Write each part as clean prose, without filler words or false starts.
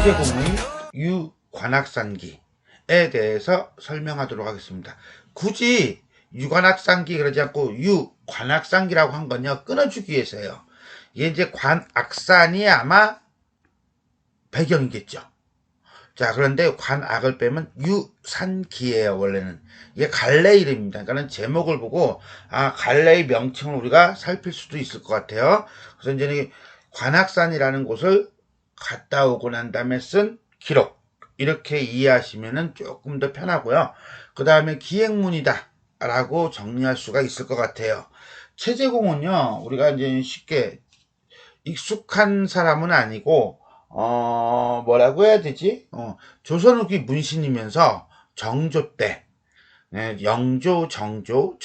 체제공의 유관악산기에 대해서 설명하도록 하겠습니다. 굳이 유관악산기 그러지 않고 유관악산기라고 한 건요, 끊어주기 위해서예요. 이게 이제 관악산이 아마 배경이겠죠. 자, 그런데 관악을 빼면 유산기예요. 원래는 이게 갈래 이름입니다. 그러니까 제목을 보고 갈래의 명칭을 우리가 살필 수도 있을 것 같아요. 그래서 이제 관악산이라는 곳을 갔다 오고 난 다음에 쓴 기록, 이렇게 이해하시면 조금 더 편하고요. 그 다음에 기행문이다 라고 정리할 수가 있을 것 같아요. 체제공은요, 우리가 이제 쉽게 익숙한 사람은 아니고 뭐라고 해야 되지? 조선 후기 문신이면서 정조 때, 영조, 정조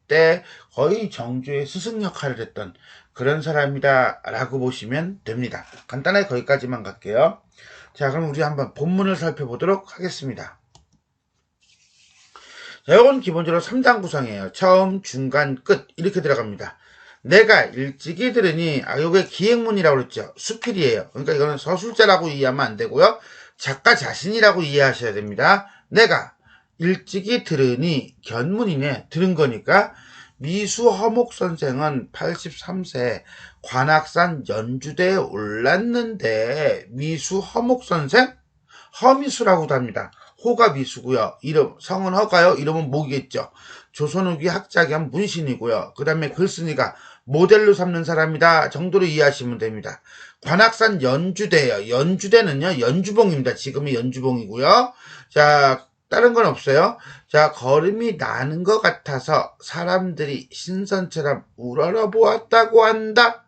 때 거의 정조의 스승 역할을 했던 그런 사람이다 라고 보시면 됩니다. 간단하게 거기까지만 갈게요. 자, 그럼 우리 한번 본문을 살펴보도록 하겠습니다. 자, 이건 기본적으로 3장 구성이에요. 처음, 중간, 끝 이렇게 들어갑니다. 내가 일찍이 들으니, 요게 기행문이라고 그랬죠. 수필이에요. 그러니까 이거는 서술자라고 이해하면 안 되고요. 작가 자신이라고 이해하셔야 됩니다. 내가 일찍이 들으니, 견문이네. 들은 거니까. 미수허목 선생은 83세 관악산 연주대에 올랐는데, 미수허목 선생? 허미수라고도 합니다. 호가 미수고요. 이름, 성은 허가요. 이름은 목이겠죠. 조선 후기 학자 겸 문신이고요. 그 다음에 글쓴이가 모델로 삼는 사람이다 정도로 이해하시면 됩니다. 관악산 연주대예요. 연주대는요, 연주봉입니다. 지금의 연주봉이고요. 자, 다른 건 없어요. 자, 걸음이 나는 것 같아서 사람들이 신선처럼 우러러 보았다고 한다.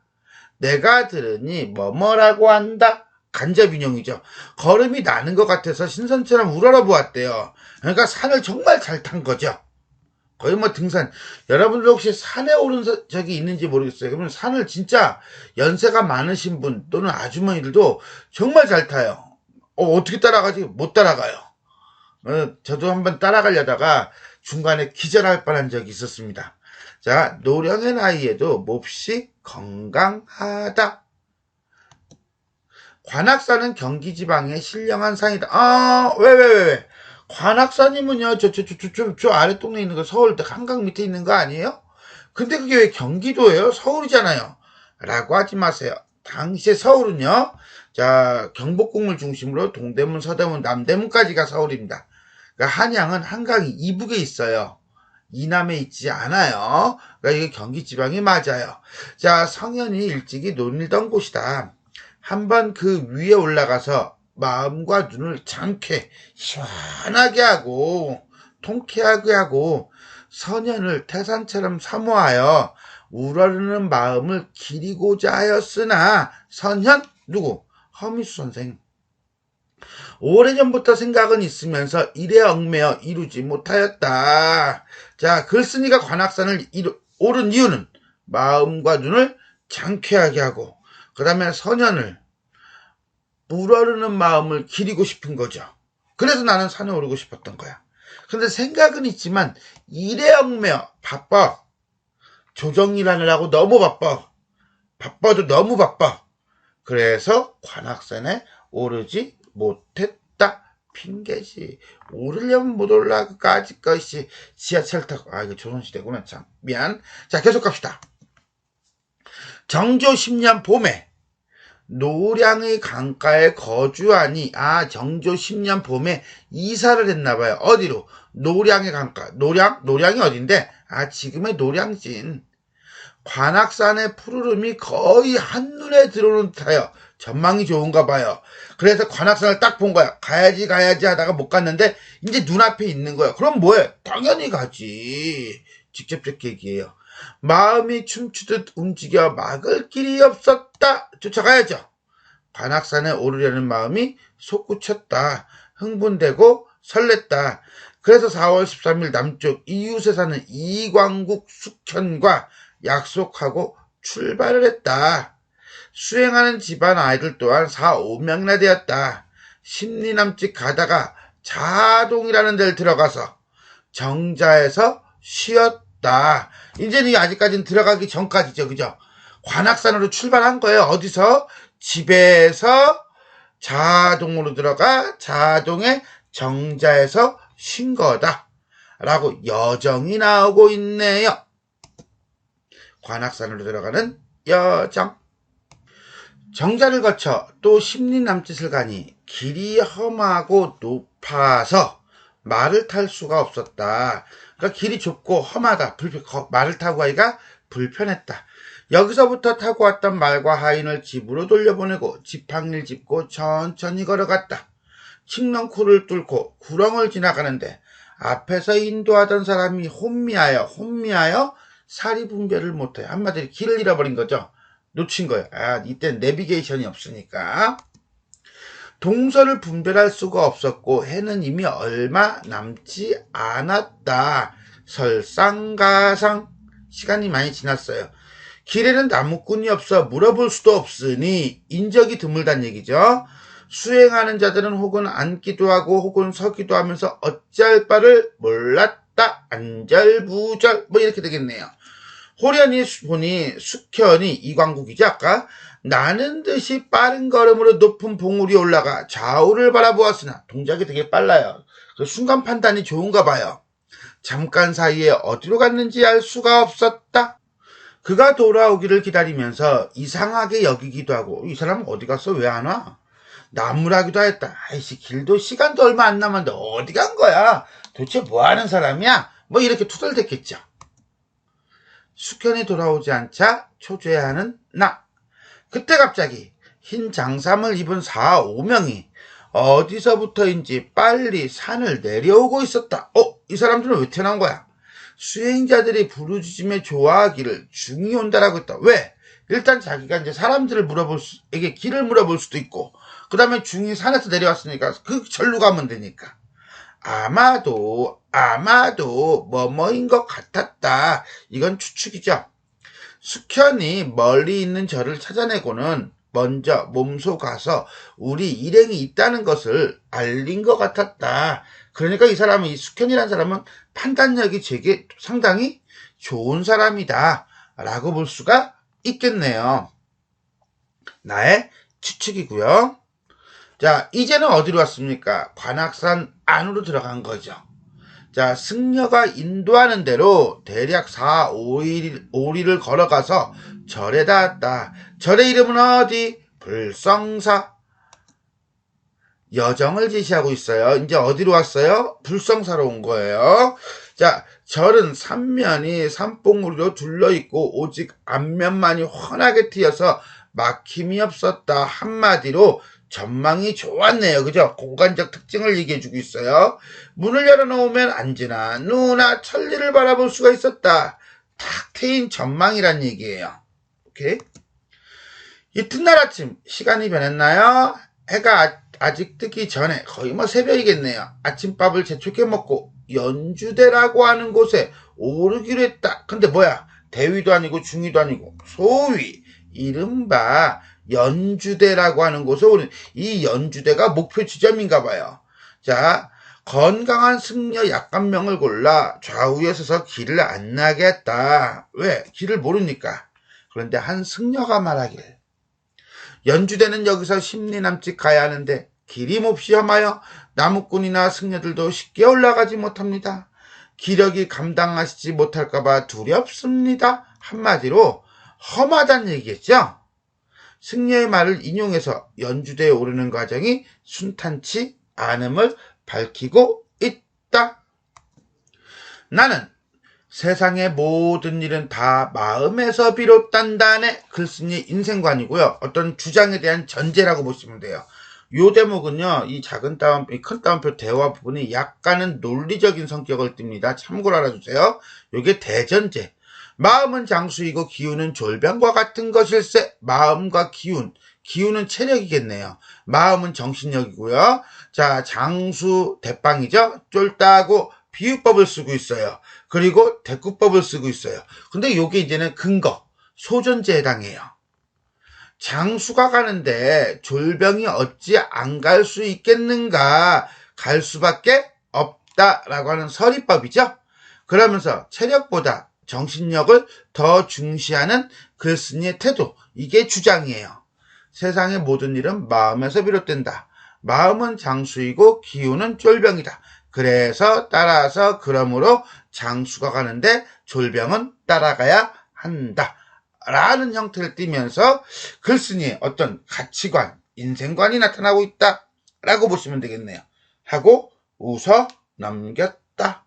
내가 들으니 뭐뭐라고 한다. 간접인용이죠. 걸음이 나는 것 같아서 신선처럼 우러러 보았대요. 그러니까 산을 정말 잘 탄 거죠. 거의 뭐 등산. 여러분들 혹시 산에 오른 적이 있는지 모르겠어요. 그러면 산을 진짜 연세가 많으신 분 또는 아주머니들도 정말 잘 타요. 어떻게 따라가지? 못 따라가요. 저도 한번 따라가려다가 중간에 기절할 뻔한 적이 있었습니다. 자, 노령의 나이에도 몹시 건강하다. 관악산은 경기지방의 신령한 산이다. 왜? 관악산이면요, 저 아래 동네에 있는 거, 서울 한강 밑에 있는 거 아니에요? 근데 그게 왜 경기도예요? 서울이잖아요. 라고 하지 마세요. 당시에 서울은요, 자, 경복궁을 중심으로 동대문, 서대문, 남대문까지가 서울입니다. 그러니까 한양은 한강이 이북에 있어요. 이남에 있지 않아요. 그러니까 이게 경기지방이 맞아요. 자, 성현이 일찍이 논일던 곳이다. 한번 그 위에 올라가서 마음과 눈을 장쾌 시원하게 하고 통쾌하게 하고 선현을 태산처럼 사모하여 우러르는 마음을 기리고자 하였으나 선현? 누구? 허미수 선생. 오래전부터 생각은 있으면서 일에 얽매여 이루지 못하였다. 자, 글쓴이가 관악산을 오른 이유는 마음과 눈을 장쾌하게 하고 그 다음에 선현을 우러르는 마음을 기리고 싶은 거죠. 그래서 나는 산에 오르고 싶었던 거야. 근데 생각은 있지만 일에 얽매여 바빠. 조정일 하느라고 너무 바빠. 바빠도 너무 바빠. 그래서 관악산에 오르지 못했다. 핑계지. 오르려면 못 올라. 까짓 것이 지하철 타고. 이거 조선시대구나. 참 미안. 자, 계속 갑시다. 정조 10년 봄에 노량의 강가에 거주하니 정조 10년 봄에 이사를 했나봐요. 어디로? 노량의 강가. 노량이 어딘데? 지금의 노량진. 관악산의 푸르름이 거의 한눈에 들어오는 듯하여 전망이 좋은가 봐요. 그래서 관악산을 딱 본 거야. 가야지 하다가 못 갔는데 이제 눈앞에 있는 거야. 그럼 뭐해? 당연히 가지. 직접적 얘기예요. 마음이 춤추듯 움직여 막을 길이 없었다. 쫓아가야죠. 관악산에 오르려는 마음이 솟구쳤다. 흥분되고 설렜다. 그래서 4월 13일 남쪽 이웃에 사는 이광국 숙현과 약속하고 출발을 했다. 수행하는 집안 아이들 또한 4, 5명이나 되었다. 10리 남짓 가다가 자동이라는 데를 들어가서 정자에서 쉬었다. 이제는 아직까지는 들어가기 전까지죠. 그죠? 관악산으로 출발한 거예요. 어디서? 집에서 자동으로 들어가 자동의 정자에서 쉰 거다 라고 여정이 나오고 있네요. 관악산으로 들어가는 여정. 정자를 거쳐 또 십리 남짓을 가니 길이 험하고 높아서 말을 탈 수가 없었다. 그러니까 길이 좁고 험하다. 말을 타고 가기가 불편했다. 여기서부터 타고 왔던 말과 하인을 집으로 돌려보내고 지팡이를 짚고 천천히 걸어갔다. 칡렁쿨을 뚫고 구렁을 지나가는데 앞에서 인도하던 사람이 혼미하여 사리 분별을 못해. 한마디로 길을 잃어버린 거죠. 놓친 거예요. 이땐 내비게이션이 없으니까. 동서를 분별할 수가 없었고 해는 이미 얼마 남지 않았다. 설상가상. 시간이 많이 지났어요. 길에는 나무꾼이 없어 물어볼 수도 없으니 인적이 드물단 얘기죠. 수행하는 자들은 혹은 앉기도 하고 혹은 서기도 하면서 어찌할 바를 몰랐다. 안절부절 이렇게 되겠네요. 호련히 보니 숙현이 이광국이죠. 아까 나는 듯이 빠른 걸음으로 높은 봉우리에 올라가 좌우를 바라보았으나 동작이 되게 빨라요. 그 순간 판단이 좋은가 봐요. 잠깐 사이에 어디로 갔는지 알 수가 없었다. 그가 돌아오기를 기다리면서 이상하게 여기기도 하고 이 사람은 어디 갔어? 왜 안 와? 나무라기도 했다. 아이씨, 길도 시간도 얼마 안 남았는데 어디 간 거야? 도대체 뭐 하는 사람이야? 이렇게 투덜댔겠죠. 숙현이 돌아오지 않자 초조해하는 나. 그때 갑자기 흰 장삼을 입은 4-5명이 어디서부터인지 빨리 산을 내려오고 있었다. 이 사람들은 왜 태어난 거야? 수행자들이 부르짖음에 좋아하기를 중이 온다라고 했다. 왜? 일단 자기가 이제 사람들을 에게 길을 물어볼 수도 있고, 그 다음에 중이 산에서 내려왔으니까 그 절로 가면 되니까. 아마도 뭐뭐인 것 같았다. 이건 추측이죠. 숙현이 멀리 있는 저를 찾아내고는 먼저 몸소 가서 우리 일행이 있다는 것을 알린 것 같았다. 그러니까 이 사람은, 이 숙현이라는 사람은 판단력이 되게 상당히 좋은 사람이다 라고 볼 수가 있겠네요. 나의 추측이고요. 자, 이제는 어디로 왔습니까? 관악산 안으로 들어간 거죠. 자, 승려가 인도하는 대로 대략 4-5리를 걸어가서 절에 닿았다. 절의 이름은 어디? 불성사. 여정을 제시하고 있어요. 이제 어디로 왔어요? 불성사로 온 거예요. 자, 절은 삼면이 산봉우리로 둘러있고 오직 앞면만이 훤하게 트여서 막힘이 없었다. 한마디로 전망이 좋았네요. 그죠? 공간적 특징을 얘기해주고 있어요. 문을 열어놓으면 안지나 누나 천리를 바라볼 수가 있었다. 탁 트인 전망이란 얘기예요. 오케이? 이튿날 아침 시간이 변했나요? 해가 아직 뜨기 전에 거의 새벽이겠네요. 아침밥을 재촉해 먹고 연주대라고 하는 곳에 오르기로 했다. 근데 뭐야? 대위도 아니고 중위도 아니고 소위 이른바 연주대라고 하는 곳에 오는 이 연주대가 목표 지점인가 봐요. 자, 건강한 승려 약간명을 골라 좌우에 서서 길을 안 나게 했다. 왜? 길을 모르니까. 그런데 한 승려가 말하길, 연주대는 여기서 10리 남짓 가야 하는데 길이 몹시 험하여 나무꾼이나 승려들도 쉽게 올라가지 못합니다. 기력이 감당하시지 못할까봐 두렵습니다. 한마디로 험하다는 얘기겠죠. 승려의 말을 인용해서 연주대에 오르는 과정이 순탄치 않음을 밝히고 있다. 나는 세상의 모든 일은 다 마음에서 비롯된다네. 글쓴이의 인생관이고요. 어떤 주장에 대한 전제라고 보시면 돼요. 요 대목은요, 이 큰 따옴표 대화 부분이 약간은 논리적인 성격을 띱니다. 참고로 알아주세요. 요게 대전제. 마음은 장수이고 기운은 졸병과 같은 것일세. 마음과 기운은 체력이겠네요. 마음은 정신력이고요. 자, 장수 대빵이죠. 쫄다고 비유법을 쓰고 있어요. 그리고 대꾸법을 쓰고 있어요. 근데 요게 이제는 근거, 소전제에 해당해요. 장수가 가는데 졸병이 어찌 안 갈 수 있겠는가? 갈 수밖에 없다라고 하는 서리법이죠. 그러면서 체력보다 정신력을 더 중시하는 글쓴이의 태도, 이게 주장이에요. 세상의 모든 일은 마음에서 비롯된다. 마음은 장수이고 기운은 쫄병이다. 그래서 따라서 그러므로 장수가 가는데 졸병은 따라가야 한다. 라는 형태를 띠면서 글쓴이의 어떤 가치관, 인생관이 나타나고 있다. 라고 보시면 되겠네요. 하고 웃어 넘겼다.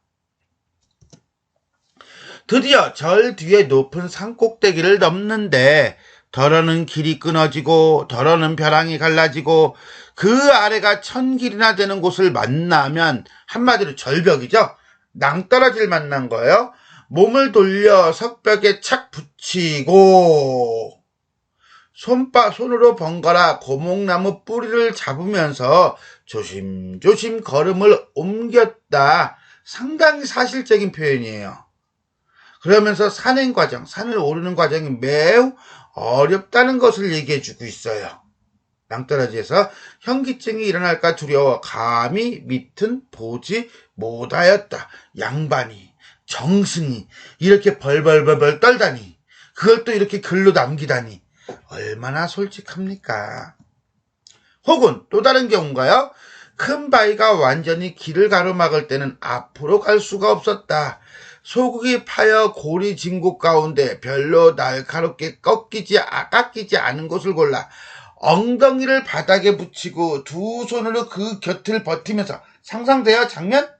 드디어 절 뒤에 높은 산꼭대기를 넘는데 덜어는 길이 끊어지고 덜어는 벼랑이 갈라지고 그 아래가 1000길이나 되는 곳을 만나면 한마디로 절벽이죠. 낭떠러지를 만난 거예요. 몸을 돌려 석벽에 착 붙이고 손으로 번갈아 고목나무 뿌리를 잡으면서 조심조심 걸음을 옮겼다. 상당히 사실적인 표현이에요. 그러면서 산행 과정, 산을 오르는 과정이 매우 어렵다는 것을 얘기해주고 있어요. 낭떠러지에서 현기증이 일어날까 두려워 감히 밑은 보지 못하였다. 양반이, 정승이 이렇게 벌벌벌벌 떨다니, 그걸 또 이렇게 글로 남기다니 얼마나 솔직합니까? 혹은 또 다른 경우인가요? 큰 바위가 완전히 길을 가로막을 때는 앞으로 갈 수가 없었다. 소국이 파여 골이 진 곳 가운데 별로 날카롭게 깎이지 않은 곳을 골라 엉덩이를 바닥에 붙이고 두 손으로 그 곁을 버티면서, 상상돼요 장면?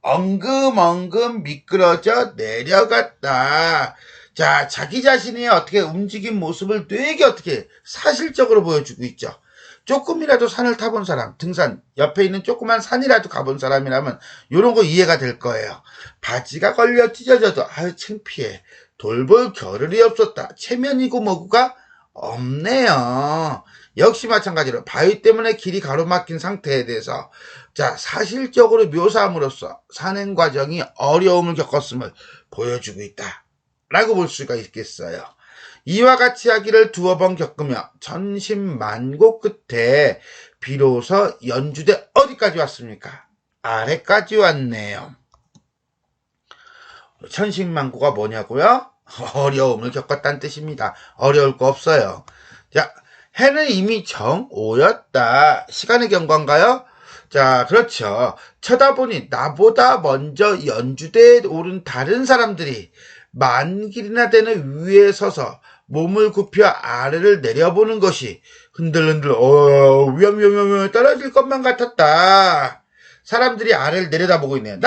엉금엉금 미끄러져 내려갔다. 자, 자기 자신의 어떻게 움직인 모습을 되게 어떻게 사실적으로 보여주고 있죠. 조금이라도 산을 타본 사람, 등산, 옆에 있는 조그만 산이라도 가본 사람이라면 이런 거 이해가 될 거예요. 바지가 걸려 찢어져도 아유 창피해. 돌볼 겨를이 없었다. 체면이고 뭐고가 없네요. 역시 마찬가지로 바위 때문에 길이 가로막힌 상태에 대해서 자 사실적으로 묘사함으로써 산행 과정이 어려움을 겪었음을 보여주고 있다 라고 볼 수가 있겠어요. 이와 같이 하기를 두어 번 겪으며 천신만고 끝에 비로소 연주대 어디까지 왔습니까? 아래까지 왔네요. 천신만고가 뭐냐고요? 어려움을 겪었다는 뜻입니다. 어려울 거 없어요. 자, 해는 이미 정오였다. 시간의 경과인가요? 자, 그렇죠. 쳐다보니 나보다 먼저 연주대에 오른 다른 사람들이 만 길이나 되는 위에 서서 몸을 굽혀 아래를 내려보는 것이 흔들흔들 위험 떨어질 것만 같았다. 사람들이 아래를 내려다보고 있네요.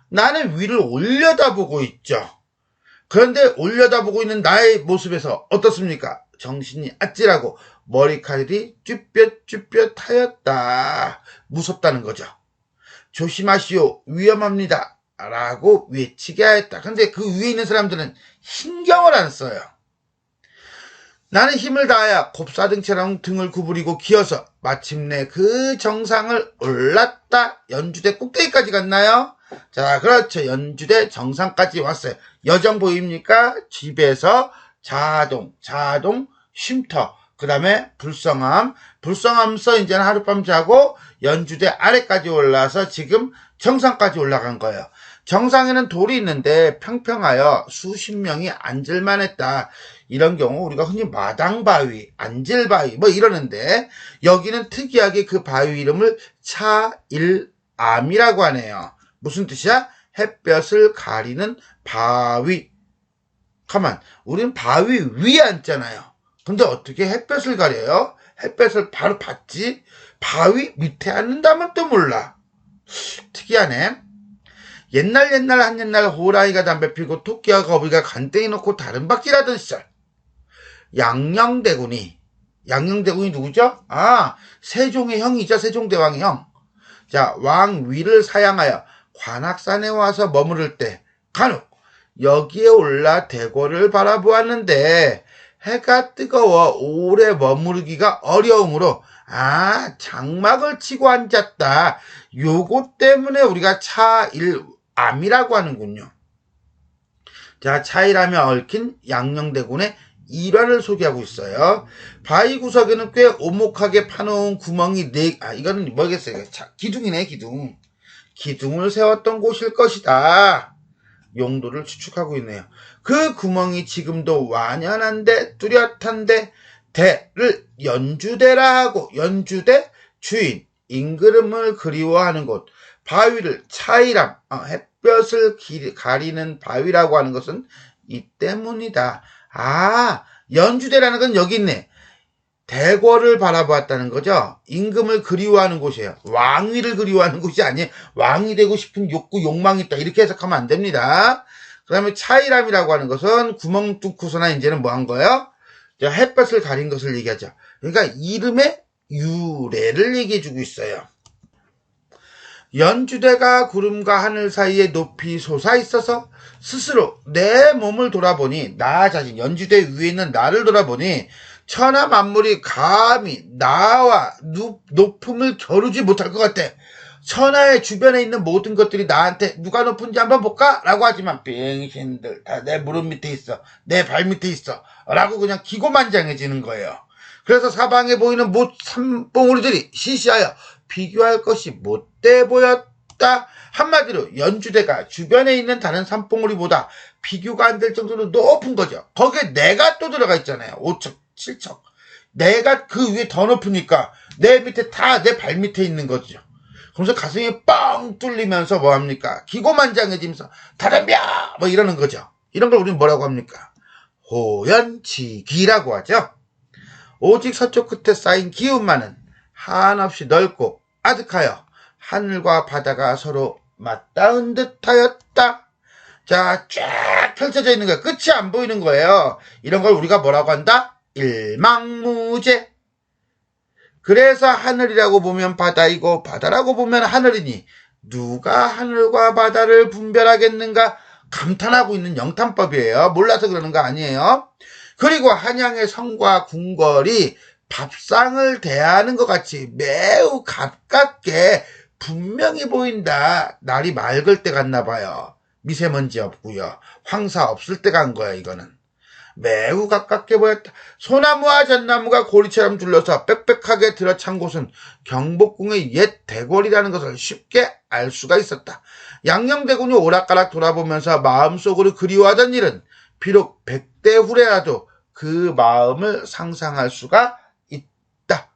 나는 위를 올려다보고 있죠. 그런데 올려다보고 있는 나의 모습에서 어떻습니까? 정신이 아찔하고 머리카락이 쭈뼛쭈뼛하였다. 무섭다는 거죠. 조심하시오. 위험합니다. 라고 외치게 하였다. 근데 그 위에 있는 사람들은 신경을 안 써요. 나는 힘을 다하여 곱사등처럼 등을 구부리고 기어서 마침내 그 정상을 올랐다. 연주대 꼭대기까지 갔나요? 자, 그렇죠. 연주대 정상까지 왔어요. 여정 보입니까? 집에서 자동, 쉼터, 그 다음에 불성함서 이제는 하룻밤 자고 연주대 아래까지 올라서 지금 정상까지 올라간 거예요. 정상에는 돌이 있는데 평평하여 수십 명이 앉을만 했다. 이런 경우 우리가 흔히 마당바위, 앉을바위 뭐 이러는데 여기는 특이하게 그 바위 이름을 차일암이라고 하네요. 무슨 뜻이야? 햇볕을 가리는 바위. 가만, 우린 바위 위에 앉잖아요. 근데 어떻게 햇볕을 가려요? 햇볕을 바로 받지? 바위 밑에 앉는다면 또 몰라. 특이하네. 옛날 한 옛날 호랑이가 담배 피고 토끼와 거북이가 간땡이 놓고 다른 바퀴라던 시절. 양녕대군이 누구죠? 아, 세종의 형이죠. 세종대왕의 형. 자, 왕 위를 사양하여 관악산에 와서 머무를 때 간혹 여기에 올라 대궐을 바라보았는데 해가 뜨거워 오래 머무르기가 어려우므로 장막을 치고 앉았다. 요것 때문에 우리가 차일암이라고 하는군요. 자, 차일암에 얽힌 양녕대군의 일화를 소개하고 있어요. 바위 구석에는 꽤 오목하게 파놓은 구멍이 이거는 뭐겠어요? 기둥이네, 기둥. 기둥을 세웠던 곳일 것이다. 용도를 추측하고 있네요. 그 구멍이 지금도 완연한데 뚜렷한데 대를 연주대라 하고 연주대 주인 임금을 그리워하는 곳 바위를 차이람 햇볕을 가리는 바위라고 하는 것은 이 때문이다. 연주대라는 건 여기 있네. 대궐을 바라보았다는 거죠. 임금을 그리워하는 곳이에요. 왕위를 그리워하는 곳이 아니에요. 왕이 되고 싶은 욕구, 욕망이 있다. 이렇게 해석하면 안 됩니다. 그 다음에 차이람이라고 하는 것은 구멍 뚫고서나 이제는 뭐 한 거예요? 햇볕을 가린 것을 얘기하죠. 그러니까 이름의 유래를 얘기해주고 있어요. 연주대가 구름과 하늘 사이에 높이 솟아 있어서 스스로 내 몸을 돌아보니 나 자신, 연주대 위에 있는 나를 돌아보니 천하 만물이 감히 나와 높음을 겨루지 못할 것 같아. 천하의 주변에 있는 모든 것들이 나한테 누가 높은지 한번 볼까? 라고 하지만 병신들 다 내 무릎 밑에 있어. 내 발 밑에 있어. 라고 그냥 기고만장해지는 거예요. 그래서 사방에 보이는 산봉우리들이 시시하여 비교할 것이 못돼 보였다. 한마디로 연주대가 주변에 있는 다른 산봉우리보다 비교가 안 될 정도로 높은 거죠. 거기에 내가 또 들어가 있잖아요. 5척, 7척. 내가 그 위에 더 높으니까 내 밑에 다 내 발 밑에 있는 거죠. 그러면서 가슴이 뻥 뚫리면서 뭐합니까? 기고만장해지면서 다덤벼! 뭐 이러는 거죠. 이런 걸 우리는 뭐라고 합니까? 호연치기라고 하죠. 오직 서쪽 끝에 쌓인 기운만은 한없이 넓고 아득하여 하늘과 바다가 서로 맞닿은 듯하였다. 자, 쫙 펼쳐져 있는 거예요. 끝이 안 보이는 거예요. 이런 걸 우리가 뭐라고 한다? 일망무제. 그래서 하늘이라고 보면 바다이고 바다라고 보면 하늘이니 누가 하늘과 바다를 분별하겠는가 감탄하고 있는 영탄법이에요. 몰라서 그러는 거 아니에요. 그리고 한양의 성과 궁궐이 밥상을 대하는 것 같이 매우 가깝게 분명히 보인다. 날이 맑을 때 갔나 봐요. 미세먼지 없고요. 황사 없을 때 간 거야 이거는. 매우 가깝게 보였다. 소나무와 잣나무가 고리처럼 둘러서 빽빽하게 들어찬 곳은 경복궁의 옛 대궐이라는 것을 쉽게 알 수가 있었다. 양녕대군이 오락가락 돌아보면서 마음속으로 그리워하던 일은 비록 100대 후래라도 그 마음을 상상할 수가 있다.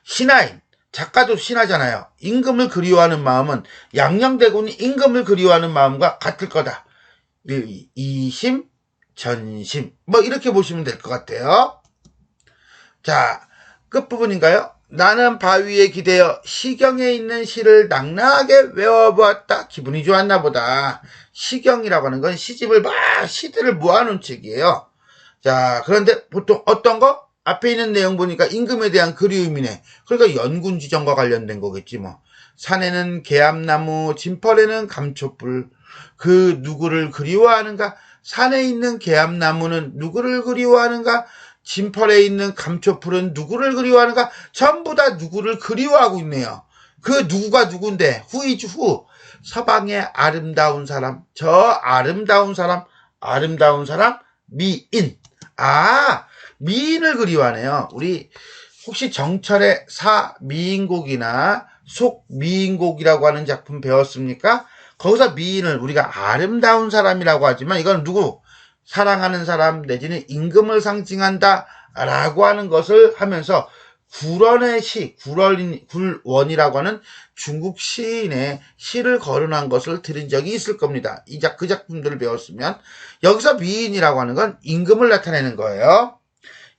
신하인, 작가도 신하잖아요. 임금을 그리워하는 마음은 양녕대군이 임금을 그리워하는 마음과 같을 거다. 이심, 전심 뭐 이렇게 보시면 될 것 같아요. 자, 끝부분인가요? 나는 바위에 기대어 시경에 있는 시를 낭낭하게 외워보았다. 기분이 좋았나 보다. 시경이라고 하는 건 시집을 막 시들을 모아놓은 책이에요. 자, 그런데 보통 어떤 거? 앞에 있는 내용 보니까 임금에 대한 그리움이네. 그러니까 연군지정과 관련된 거겠지 뭐. 산에는 개암나무, 진펄에는 감초불. 그 누구를 그리워하는가? 산에 있는 개암나무는 누구를 그리워하는가? 진펄에 있는 감초풀은 누구를 그리워하는가? 전부 다 누구를 그리워하고 있네요. 그 누구가 누군데? 후이즈 후. 서방의 아름다운 사람. 저 아름다운 사람. 미인. 미인을 그리워하네요. 우리 혹시 정철의 사미인곡이나 속미인곡이라고 하는 작품 배웠습니까? 거기서 미인을 우리가 아름다운 사람이라고 하지만 이건 누구? 사랑하는 사람 내지는 임금을 상징한다 라고 하는 것을 하면서 굴원의 시, 굴원이라고 하는 중국 시인의 시를 거론한 것을 들은 적이 있을 겁니다. 그 작품들을 배웠으면 여기서 미인이라고 하는 건 임금을 나타내는 거예요.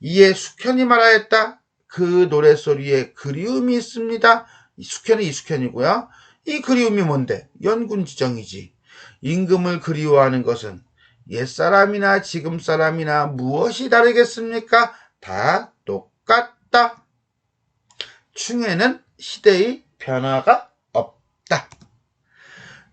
이에 숙현이 말하였다. 그 노랫소리에 그리움이 있습니다. 숙현은 이숙현이고요. 이 그리움이 뭔데? 연군지정이지. 임금을 그리워하는 것은 옛사람이나 지금 사람이나 무엇이 다르겠습니까? 다 똑같다. 충에는 시대의 변화가 없다.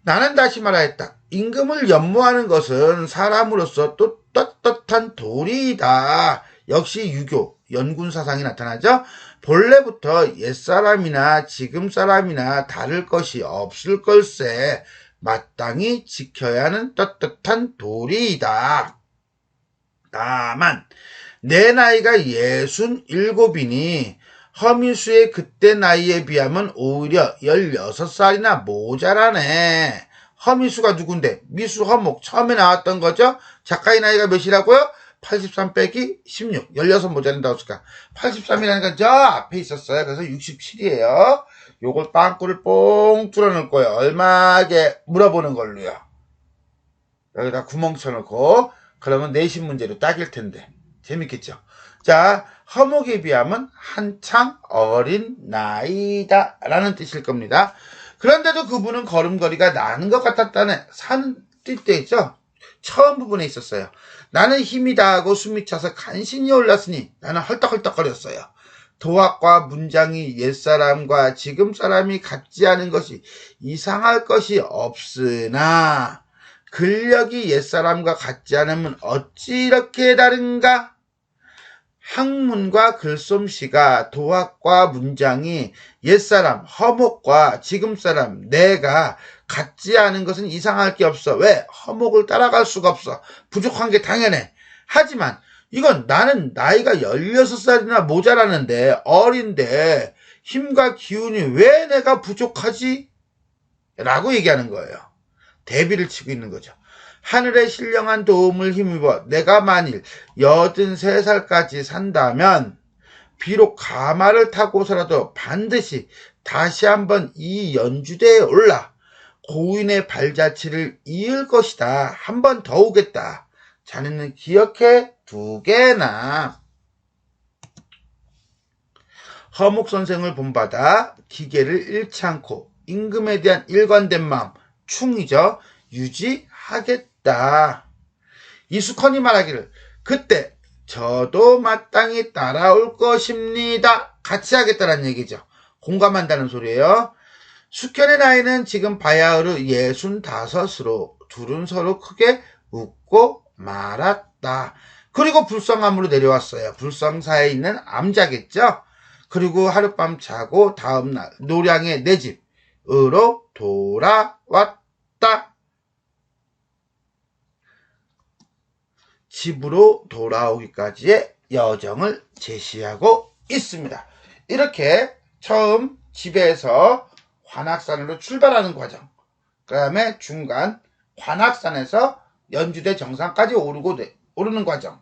나는 다시 말하였다. 임금을 연모하는 것은 사람으로서 또 떳떳한 도리이다. 역시 유교, 연군사상이 나타나죠. 본래부터 옛사람이나 지금 사람이나 다를 것이 없을 걸세. 마땅히 지켜야 하는 떳떳한 도리이다. 다만 내 나이가 67이니 허미수의 그때 나이에 비하면 오히려 16살이나 모자라네. 허미수가 누군데? 미수 허목 처음에 나왔던 거죠. 작가의 나이가 몇이라고요? 83 빼기 16. 16 모자란다고 했을까? 83이라니까 저 앞에 있었어요. 그래서 67이에요. 요걸 빵꾸를 뽕 뚫어놓을 거예요. 얼마게 물어보는 걸로요. 여기다 구멍 쳐놓고 그러면 내신 문제로 딱일 텐데 재밌겠죠. 자, 허목에 비하면 한창 어린 나이다 라는 뜻일 겁니다. 그런데도 그분은 걸음걸이가 나는 것 같았다네. 산은 뛸 때 있죠. 처음 부분에 있었어요. 나는 힘이 다하고 숨이 차서 간신히 올랐으니 나는 헐떡헐떡거렸어요. 도학과 문장이 옛사람과 지금 사람이 같지 않은 것이 이상할 것이 없으나 근력이 옛사람과 같지 않으면 어찌 이렇게 다른가? 학문과 글솜씨가 도학과 문장이 옛사람 허목과 지금 사람 내가 같지 않은 것은 이상할 게 없어. 왜? 허목을 따라갈 수가 없어. 부족한 게 당연해. 하지만 이건 나는 나이가 16살이나 모자라는데 어린데 힘과 기운이 왜 내가 부족하지? 라고 얘기하는 거예요. 대비를 치고 있는 거죠. 하늘의 신령한 도움을 힘입어 내가 만일 83살까지 산다면 비록 가마를 타고서라도 반드시 다시 한번 이 연주대에 올라 고인의 발자취를 이을 것이다. 한 번 더 오겠다. 자네는 기억해 두게나. 허목 선생을 본받아 기계를 잃지 않고 임금에 대한 일관된 마음, 충이죠. 유지하겠다. 이숙헌이 말하기를 그때 저도 마땅히 따라올 것입니다. 같이 하겠다는 얘기죠. 공감한다는 소리예요. 숙현의 나이는 지금 바야흐로 65으로 둘은 서로 크게 웃고 말았다. 그리고 불성암으로 내려왔어요. 불성사에 있는 암자겠죠. 그리고 하룻밤 자고 다음날 노량의 내 집으로 돌아왔다. 집으로 돌아오기까지의 여정을 제시하고 있습니다. 이렇게 처음 집에서 관악산으로 출발하는 과정, 그 다음에 중간 관악산에서 연주대 정상까지 오르는 과정,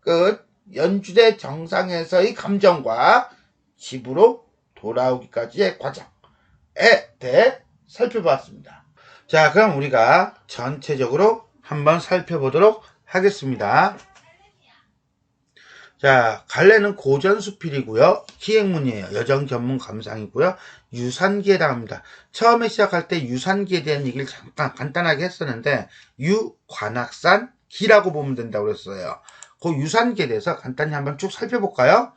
끝 연주대 정상에서의 감정과 집으로 돌아오기까지의 과정에 대해 살펴봤습니다. 자, 그럼 우리가 전체적으로 한번 살펴보도록 하겠습니다. 자, 갈래는 고전수필이고요. 기행문이에요. 여정 전문 감상이고요. 유산기에 해당합니다. 처음에 시작할 때 유산기에 대한 얘기를 잠깐 간단하게 했었는데 유관악산 기라고 보면 된다고 그랬어요. 그 유산기에 대해서 간단히 한번 쭉 살펴볼까요?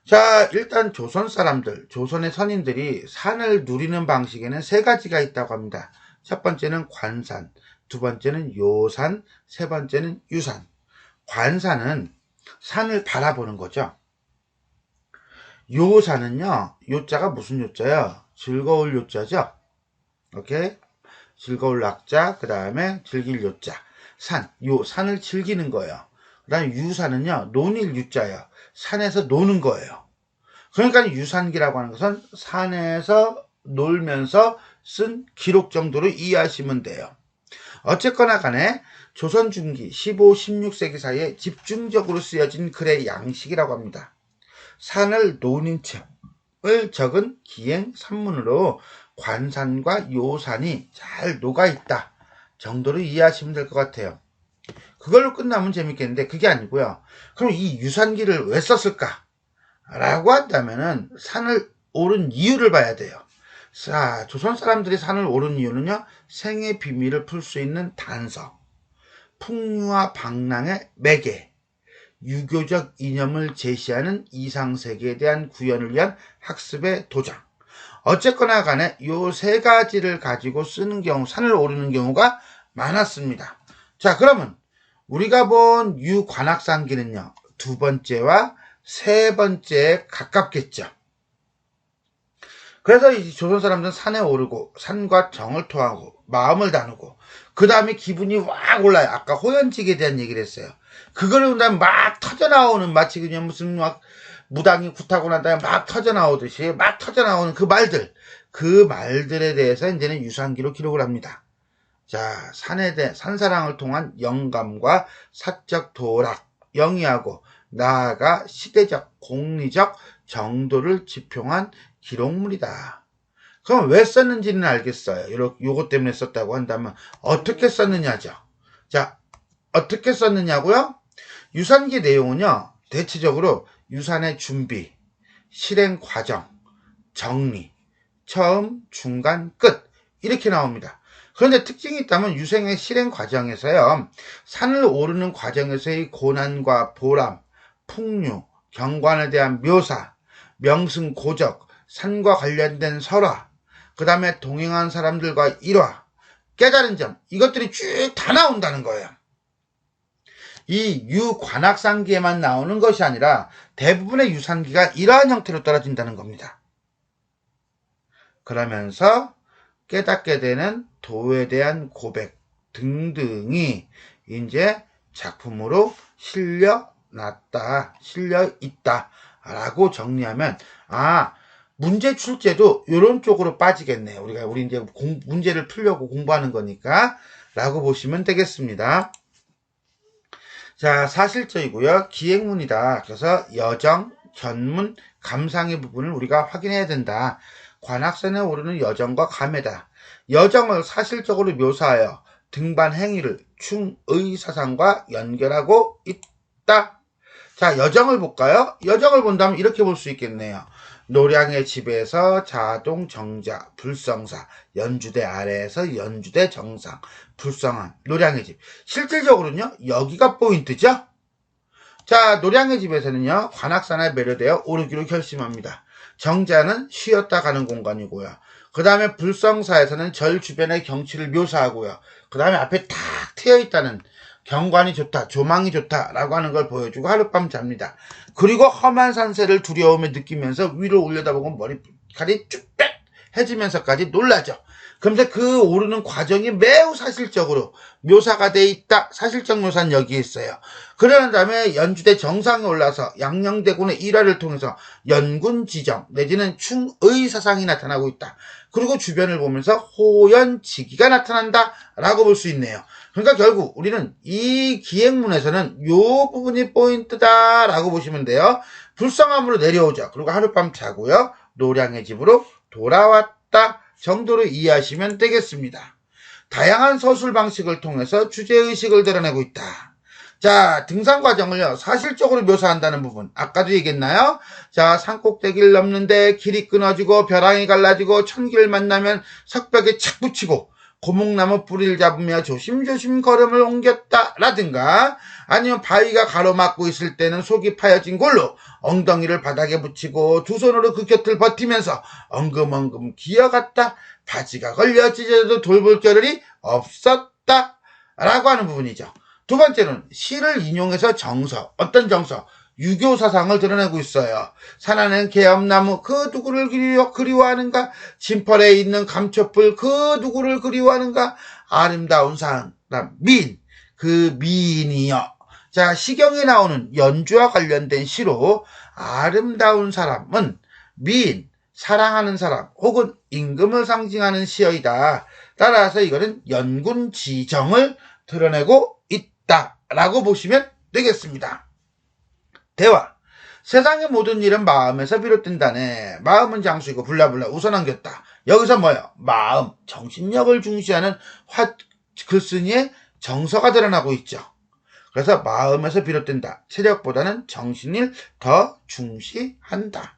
자, 일단 조선 사람들, 조선의 선인들이 산을 누리는 방식에는 세 가지가 있다고 합니다. 첫 번째는 관산, 두 번째는 요산, 세 번째는 유산. 관산은 산을 바라보는 거죠. 요산은요, 요자가 무슨 요자예요? 즐거울 요자죠? 오케이? 즐거울 낙자, 그 다음에 즐길 요자. 산을 즐기는 거예요. 그 다음에 유산은요, 논일 유자예요. 산에서 노는 거예요. 그러니까 유산기라고 하는 것은 산에서 놀면서 쓴 기록 정도로 이해하시면 돼요. 어쨌거나 간에 조선 중기 15, 16세기 사이에 집중적으로 쓰여진 글의 양식이라고 합니다. 산을 노는 척을 적은 기행 산문으로 관산과 요산이 잘 녹아있다 정도로 이해하시면 될 것 같아요. 그걸로 끝나면 재밌겠는데 그게 아니고요. 그럼 이 유산기를 왜 썼을까? 라고 한다면은 산을 오른 이유를 봐야 돼요. 자, 조선 사람들이 산을 오른 이유는요. 생의 비밀을 풀 수 있는 단서, 풍류와 방랑의 매개, 유교적 이념을 제시하는 이상세계에 대한 구현을 위한 학습의 도장. 어쨌거나 간에 요 세 가지를 가지고 쓰는 경우, 산을 오르는 경우가 많았습니다. 자, 그러면 우리가 본 유관악산기는요. 두 번째와 세 번째에 가깝겠죠. 그래서 이 조선 사람들은 산에 오르고 산과 정을 토하고 마음을 나누고 그 다음에 기분이 확 올라요. 아까 호연직에 대한 얘기를 했어요. 그거를 그다음 막 터져나오는 마치 그냥 무슨 막 무당이 굿하고 난 다음에 막 터져나오듯이 막 터져나오는 그 말들에 대해서 이제는 유산기로 기록을 합니다. 자, 산사랑을 통한 영감과 사적 도락, 영위하고 나아가 시대적, 공리적 정도를 지평한 기록물이다. 그럼 왜 썼는지는 알겠어요. 요것 때문에 썼다고 한다면 어떻게 썼느냐죠. 자, 어떻게 썼느냐고요? 유산기 내용은요, 대체적으로 유산의 준비, 실행 과정, 정리, 처음, 중간, 끝 이렇게 나옵니다. 그런데 특징이 있다면 유생의 실행 과정에서요, 산을 오르는 과정에서의 고난과 보람, 풍류, 경관에 대한 묘사, 명승 고적, 산과 관련된 설화, 그 다음에 동행한 사람들과 일화, 깨달은 점, 이것들이 쭉 다 나온다는 거예요. 이 유관악산기에만 나오는 것이 아니라 대부분의 유산기가 이러한 형태로 떨어진다는 겁니다. 그러면서 깨닫게 되는 도에 대한 고백 등등이 이제 작품으로 실려났다, 실려있다 라고 정리하면, 문제 출제도 이런 쪽으로 빠지겠네요. 우리 이제 문제를 풀려고 공부하는 거니까 라고 보시면 되겠습니다. 자, 사실적이고요. 기행문이다. 그래서 여정, 견문, 감상의 부분을 우리가 확인해야 된다. 관악산에 오르는 여정과 감회다. 여정을 사실적으로 묘사하여 등반 행위를 충의 사상과 연결하고 있다. 자, 여정을 볼까요? 여정을 본다면 이렇게 볼 수 있겠네요. 노량의 집에서 자동 정자, 불성사, 연주대 아래에서 연주대 정상, 불성함, 노량의 집. 실질적으로는요, 여기가 포인트죠? 자, 노량의 집에서는요, 관악산에 매료되어 오르기로 결심합니다. 정자는 쉬었다 가는 공간이고요. 그 다음에 불성사에서는 절 주변의 경치를 묘사하고요. 그 다음에 앞에 탁 트여있다는 경관이 좋다, 조망이 좋다라고 하는 걸 보여주고 하룻밤 잡니다. 그리고 험한 산세를 두려움에 느끼면서 위로 올려다보고 머리칼이 쭈뼛해지면서까지 놀라죠. 그러면서 그 오르는 과정이 매우 사실적으로 묘사가 돼 있다. 사실적 묘사는 여기에 있어요. 그러는 다음에 연주대 정상에 올라서 양녕대군의 일화를 통해서 연군 지정 내지는 충의 사상이 나타나고 있다. 그리고 주변을 보면서 호연지기가 나타난다 라고 볼 수 있네요. 그러니까 결국 우리는 이 기행문에서는 요 부분이 포인트다 라고 보시면 돼요. 불성함으로 내려오죠. 그리고 하룻밤 자고요. 노량의 집으로 돌아왔다 정도로 이해하시면 되겠습니다. 다양한 서술 방식을 통해서 주제의식을 드러내고 있다. 자, 등산 과정을요, 사실적으로 묘사한다는 부분. 아까도 얘기했나요? 자, 산꼭대기를 넘는데 길이 끊어지고 벼랑이 갈라지고 천길을 만나면 석벽에 착 붙이고 고목나무 뿌리를 잡으며 조심조심 걸음을 옮겼다 라든가, 아니면 바위가 가로막고 있을 때는 속이 파여진 골로 엉덩이를 바닥에 붙이고 두 손으로 그 곁을 버티면서 엉금엉금 기어갔다, 바지가 걸려 찢어져도 돌볼 겨를이 없었다 라고 하는 부분이죠. 두 번째는 시를 인용해서 정서, 어떤 정서? 유교 사상을 드러내고 있어요. 산안엔 개엄나무, 그 누구를 그리워하는가? 진펄에 있는 감초풀, 그 누구를 그리워하는가? 아름다운 사람, 미인, 그 미인이여. 자, 시경에 나오는 연주와 관련된 시로 아름다운 사람은 미인, 사랑하는 사람, 혹은 임금을 상징하는 시어이다. 따라서 이거는 연군지정을 드러내고 있다라고 보시면 되겠습니다. 대화. 세상의 모든 일은 마음에서 비롯된다네. 마음은 장수이고 블라블라 웃어넘겼다. 여기서 뭐예요? 마음, 정신력을 중시하는 글쓴이의 정서가 드러나고 있죠. 그래서 마음에서 비롯된다. 체력보다는 정신을 더 중시한다.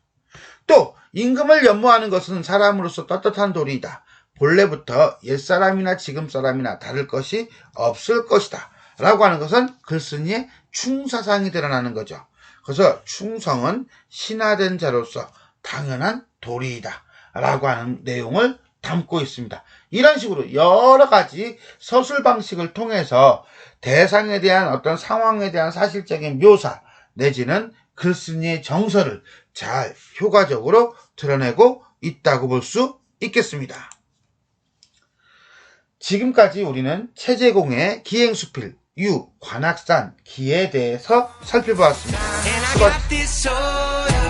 또 임금을 연모하는 것은 사람으로서 떳떳한 도리이다. 본래부터 옛사람이나 지금사람이나 다를 것이 없을 것이다. 라고 하는 것은 글쓴이의 충사상이 드러나는 거죠. 그래서 충성은 신화된 자로서 당연한 도리이다 라고 하는 내용을 담고 있습니다. 이런 식으로 여러 가지 서술 방식을 통해서 대상에 대한 어떤 상황에 대한 사실적인 묘사 내지는 글쓴이의 정서를 잘 효과적으로 드러내고 있다고 볼 수 있겠습니다. 지금까지 우리는 최재공의 기행수필 관악산 기에 대해서 살펴보았습니다. 수고하셨습니다.